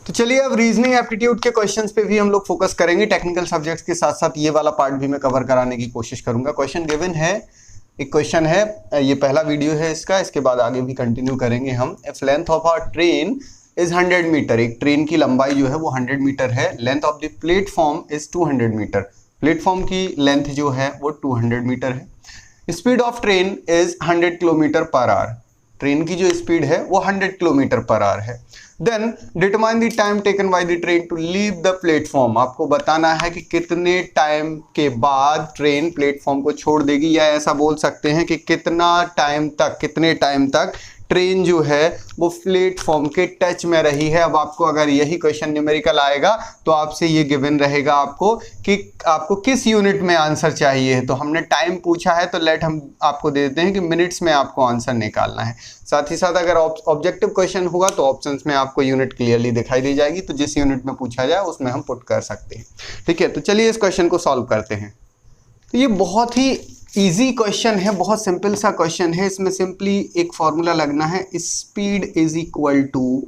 तो चलिए अब रीजनिंग एप्टीट्यूड के क्वेश्चंस पे भी हम लोग फोकस करेंगे। टेक्निकल सब्जेक्ट्स के साथ साथ ये वाला पार्ट भी मैं कवर कराने की कोशिश करूंगा। क्वेश्चन गिवन है, एक क्वेश्चन है, ये पहला वीडियो है इसका, इसके बाद आगे भी कंटिन्यू करेंगे हम। If length of a train is 100 metre, एक ट्रेन की लंबाई जो है वो 100 मीटर है। Length of the platform is 200 metre, platform की लेंथ जो है वो 200 मीटर है। Speed of train is 100 kilometre per hour, train की जो स्पीड है वो 100 किलोमीटर पर आवर है। Then determine the time taken by the train to leave the platform, आपको बताना है कि कितने टाइम के बाद ट्रेन प्लेटफॉर्म को छोड़ देगी, या ऐसा बोल सकते हैं कि कितने टाइम तक ट्रेन जो है वो प्लेटफॉर्म के टच में रही है। अब आपको अगर यही क्वेश्चन न्यूमेरिकल आएगा तो आपसे ये गिवन रहेगा आपको कि आपको किस यूनिट में आंसर चाहिए। तो हमने टाइम पूछा है तो लेट हम आपको दे देते हैं कि मिनट्स में आपको आंसर निकालना है। साथ ही साथ अगर ऑब्जेक्टिव क्वेश्चन होगा तो ऑप्शंस में आपको यूनिट क्लियरली दिखाई दी जाएगी, तो जिस यूनिट में पूछा जाए उसमें हम पुट कर सकते हैं। ठीक है, तो चलिए इस क्वेश्चन को सॉल्व करते हैं। तो ये बहुत ही इजी क्वेश्चन है, बहुत सिंपल सा क्वेश्चन है। इसमें सिंपली एक फॉर्मूला लगना है, speed is equal to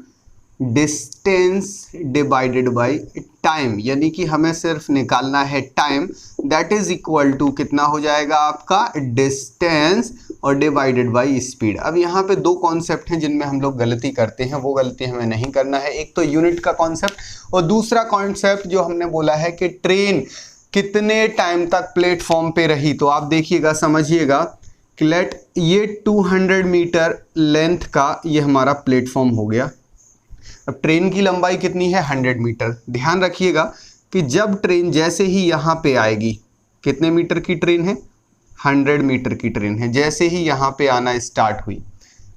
distance divided by time, यानी कि हमें सिर्फ निकालना है time, that is equal to कितना हो जाएगा आपका डिस्टेंस और डिवाइडेड बाय स्पीड। अब यहाँ पे दो कॉन्सेप्ट हैं जिनमें हम लोग गलती करते हैं, वो गलती हमें नहीं करना है। एक तो यूनिट का कॉन्सेप्ट और दूसरा कॉन्सेप्ट जो हमने बोला है कि ट्रेन कितने टाइम तक प्लेटफॉर्म पे रही। तो आप देखिएगा, समझिएगा कि लेट ये 200 मीटर लेंथ का ये हमारा प्लेटफॉर्म हो गया। अब ट्रेन की लंबाई कितनी है 100 मीटर। ध्यान रखिएगा कि जब ट्रेन जैसे ही यहाँ पे आएगी, कितने मीटर की ट्रेन है 100 मीटर की ट्रेन है, जैसे ही यहाँ पे आना स्टार्ट हुई,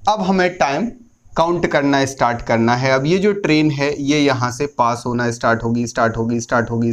अब हमें टाइम काउंट करना स्टार्ट करना है। अब ये जो ट्रेन है ये यहाँ से पास होना स्टार्ट होगी,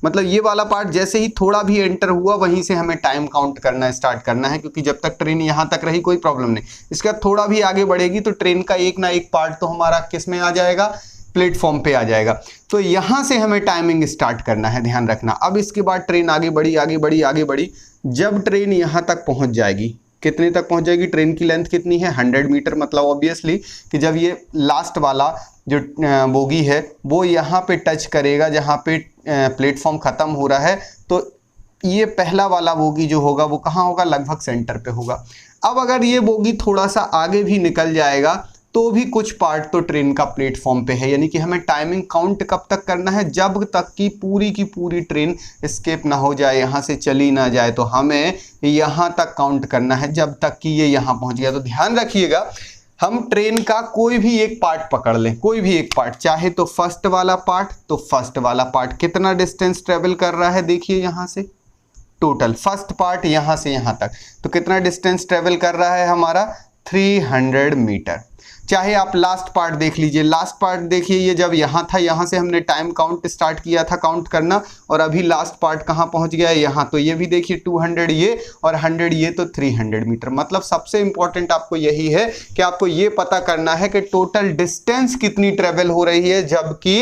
मतलब ये वाला पार्ट जैसे ही थोड़ा भी एंटर हुआ वहीं से हमें टाइम काउंट करना स्टार्ट करना है, क्योंकि जब तक ट्रेन यहाँ तक रही कोई प्रॉब्लम नहीं। इसके बाद थोड़ा भी आगे बढ़ेगी तो ट्रेन का एक ना एक पार्ट तो हमारा किस में आ जाएगा, प्लेटफॉर्म पे आ जाएगा। तो यहाँ से हमें टाइमिंग स्टार्ट करना है, ध्यान रखना। अब इसके बाद ट्रेन आगे बढ़ी, जब ट्रेन यहाँ तक पहुँच जाएगी, कितने तक पहुंच जाएगी, ट्रेन की लेंथ कितनी है 100 मीटर, मतलब ऑब्वियसली कि जब ये लास्ट वाला जो बोगी है वो यहाँ पे टच करेगा जहाँ पे प्लेटफॉर्म ख़त्म हो रहा है, तो ये पहला वाला बोगी जो होगा वो कहाँ होगा, लगभग सेंटर पे होगा। अब अगर ये बोगी थोड़ा सा आगे भी निकल जाएगा तो भी कुछ पार्ट तो ट्रेन का प्लेटफॉर्म पे है, यानी कि हमें टाइमिंग काउंट कब तक करना है, जब तक कि पूरी की पूरी ट्रेन एस्केप ना हो जाए, यहाँ से चली ना जाए। तो हमें यहाँ तक काउंट करना है जब तक कि ये यहाँ पहुँच गया। तो ध्यान रखिएगा, हम ट्रेन का कोई भी एक पार्ट पकड़ लें, कोई भी एक पार्ट, चाहे तो फर्स्ट वाला पार्ट, तो फर्स्ट वाला पार्ट कितना डिस्टेंस ट्रेवल कर रहा है, देखिए यहाँ से टोटल फर्स्ट पार्ट यहाँ से यहाँ तक तो कितना डिस्टेंस ट्रेवल कर रहा है हमारा 300 मीटर। चाहे आप लास्ट पार्ट देख लीजिए, लास्ट पार्ट देखिए, ये जब यहाँ था यहाँ से हमने टाइम काउंट स्टार्ट किया था काउंट करना, और अभी लास्ट पार्ट कहाँ पहुँच गया है यहाँ। तो ये भी देखिए 200 ये और 100 ये, तो 300 मीटर। मतलब सबसे इंपॉर्टेंट आपको यही है कि आपको ये पता करना है कि टोटल डिस्टेंस कितनी ट्रेवल हो रही है जबकि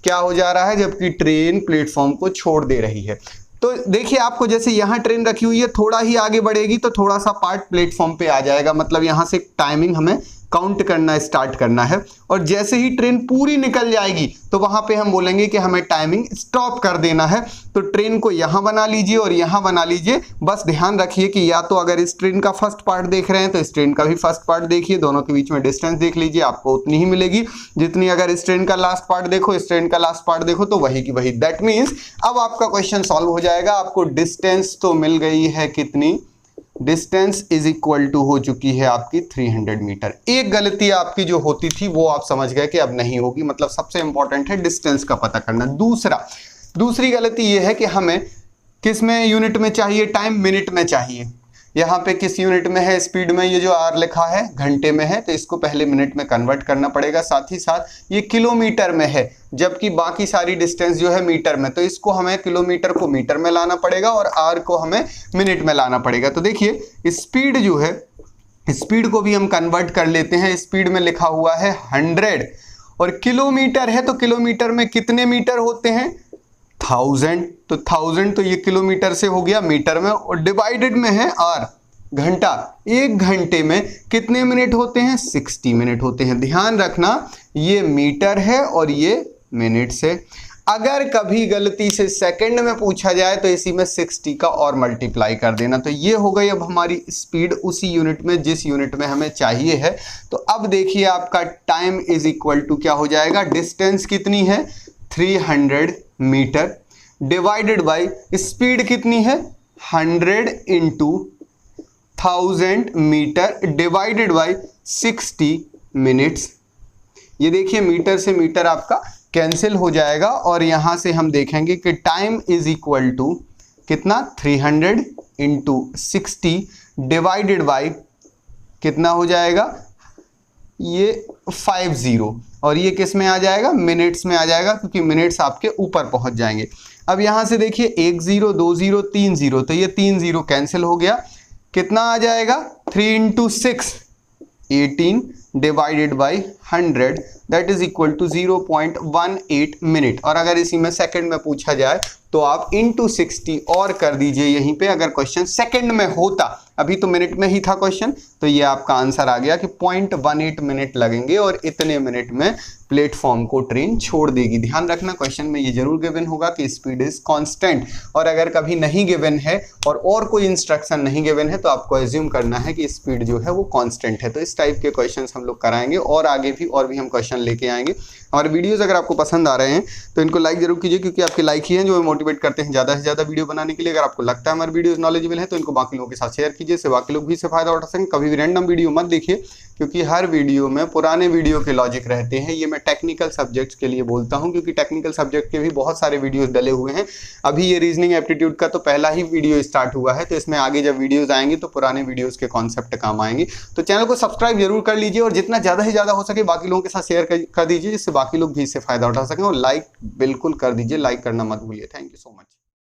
क्या हो जा रहा है, जबकि ट्रेन प्लेटफॉर्म को छोड़ दे रही है। तो देखिए आपको जैसे यहाँ ट्रेन रखी हुई है, थोड़ा ही आगे बढ़ेगी तो थोड़ा सा पार्ट प्लेटफॉर्म पे आ जाएगा, मतलब यहाँ से टाइमिंग हमें काउंट करना स्टार्ट करना है। और जैसे ही ट्रेन पूरी निकल जाएगी तो वहां पे हम बोलेंगे कि हमें टाइमिंग स्टॉप कर देना है। तो ट्रेन को यहाँ बना लीजिए और यहाँ बना लीजिए। बस ध्यान रखिए कि या तो अगर इस ट्रेन का फर्स्ट पार्ट देख रहे हैं तो इस ट्रेन का भी फर्स्ट पार्ट देखिए, दोनों के बीच में डिस्टेंस देख लीजिए, आपको उतनी ही मिलेगी जितनी अगर इस ट्रेन का लास्ट पार्ट देखो, इस ट्रेन का लास्ट पार्ट देखो, तो वही की वही। दैट मीन्स अब आपका क्वेश्चन सॉल्व हो जाएगा। आपको डिस्टेंस तो मिल गई है कितनी, डिस्टेंस इज इक्वल टू हो चुकी है आपकी 300 मीटर। एक गलती आपकी जो होती थी वो आप समझ गए कि अब नहीं होगी, मतलब सबसे इंपॉर्टेंट है डिस्टेंस का पता करना। दूसरी गलती ये है कि हमें किस में यूनिट में चाहिए, टाइम मिनट में चाहिए। यहाँ पे किस यूनिट में है, स्पीड में, ये जो आर लिखा है घंटे में है, तो इसको पहले मिनट में कन्वर्ट करना पड़ेगा। साथ ही साथ ये किलोमीटर में है, जबकि बाकी सारी डिस्टेंस जो है मीटर में, तो इसको हमें किलोमीटर को मीटर में लाना पड़ेगा और आर को हमें मिनट में लाना पड़ेगा। तो देखिए स्पीड जो है, स्पीड को भी हम कन्वर्ट कर लेते हैं। स्पीड में लिखा हुआ है 100 और किलोमीटर है, तो किलोमीटर में कितने मीटर होते हैं 1000, तो 1000 तो ये किलोमीटर से हो गया मीटर में, और डिवाइडेड में है आर, घंटा। एक घंटे में कितने मिनट होते हैं 60 मिनट होते हैं। ध्यान रखना ये मीटर है और ये मिनट से। अगर कभी गलती से सेकंड में पूछा जाए तो इसी में 60 का और मल्टीप्लाई कर देना। तो ये हो गई अब हमारी स्पीड उसी यूनिट में जिस यूनिट में हमें चाहिए है। तो अब देखिए आपका टाइम इज इक्वल टू क्या हो जाएगा, डिस्टेंस कितनी है 300 मीटर डिवाइडेड बाय स्पीड कितनी है 100 into 1000 metre divided by 60 minutes. ये देखिए मीटर से मीटर आपका कैंसिल हो जाएगा और यहां से हम देखेंगे कि टाइम इज इक्वल टू कितना 300 इंटू 60 डिवाइडेड बाय कितना हो जाएगा ये 50 और ये किस में आ जाएगा मिनट्स में आ जाएगा क्योंकि मिनट्स आपके ऊपर पहुंच जाएंगे। अब यहां से देखिए 1 0 2 0 3 0 तो ये 3 0 कैंसिल हो गया। कितना आ जाएगा 3 into 6 18 divided by 100 that is equal to 0.18 minute. और अगर इसी में सेकंड में पूछा जाए तो आप इंटू 60 और कर दीजिए यहीं पे। अगर क्वेश्चन सेकंड में होता, अभी तो मिनट में ही था क्वेश्चन, तो ये आपका आंसर आ गया कि 0.18 मिनट लगेंगे और इतने मिनट में प्लेटफॉर्म को ट्रेन छोड़ देगी। ध्यान रखना क्वेश्चन में ये जरूर गिवन होगा कि स्पीड इज कांस्टेंट, और अगर कभी नहीं गिवन है और कोई इंस्ट्रक्शन नहीं गिवन है तो आपको एज्यूम करना है कि स्पीड जो है वो कांस्टेंट है। तो इस टाइप के क्वेश्चंस हम लोग कराएंगे और आगे भी हम क्वेश्चन लेके आएंगे। हमारे वीडियोस अगर आपको पसंद आ रहे हैं तो इनको लाइक जरूर कीजिए क्योंकि आपके लाइक ही हैं जो मोटिवेट करते हैं ज़्यादा से ज़्यादा वीडियो बनाने के लिए। अगर आपको लगता है हमारे वीडियोस नॉलेजेबल है तो इनको बाकी लोगों के साथ शेयर कीजिए, इससे बाकी लोग भी इससे फायदा उठा सकें। कभी भी रैंडम वीडियो मत देखिए क्योंकि हर वीडियो में पुराने वीडियो के लॉजिक रहते हैं। ये मैं टेक्निकल सब्जेक्ट्स के लिए बोलता हूं क्योंकि टेक्निकल सब्जेक्ट के भी बहुत सारे वीडियोस डले हुए हैं। अभी ये रीजनिंग एप्टीट्यूड का तो पहला ही वीडियो स्टार्ट हुआ है, तो इसमें आगे जब वीडियोस आएंगे तो पुराने वीडियोस के कॉन्सेप्ट काम आएंगे। तो चैनल को सब्सक्राइब जरूर कर लीजिए और जितना ज़्यादा से ज़्यादा हो सके बाकी लोगों के साथ शेयर कर दीजिए जिससे बाकी लोग भी इससे फायदा उठा सकें। और लाइक बिल्कुल कर दीजिए, लाइक करना मत भूलिए। Thank you so much.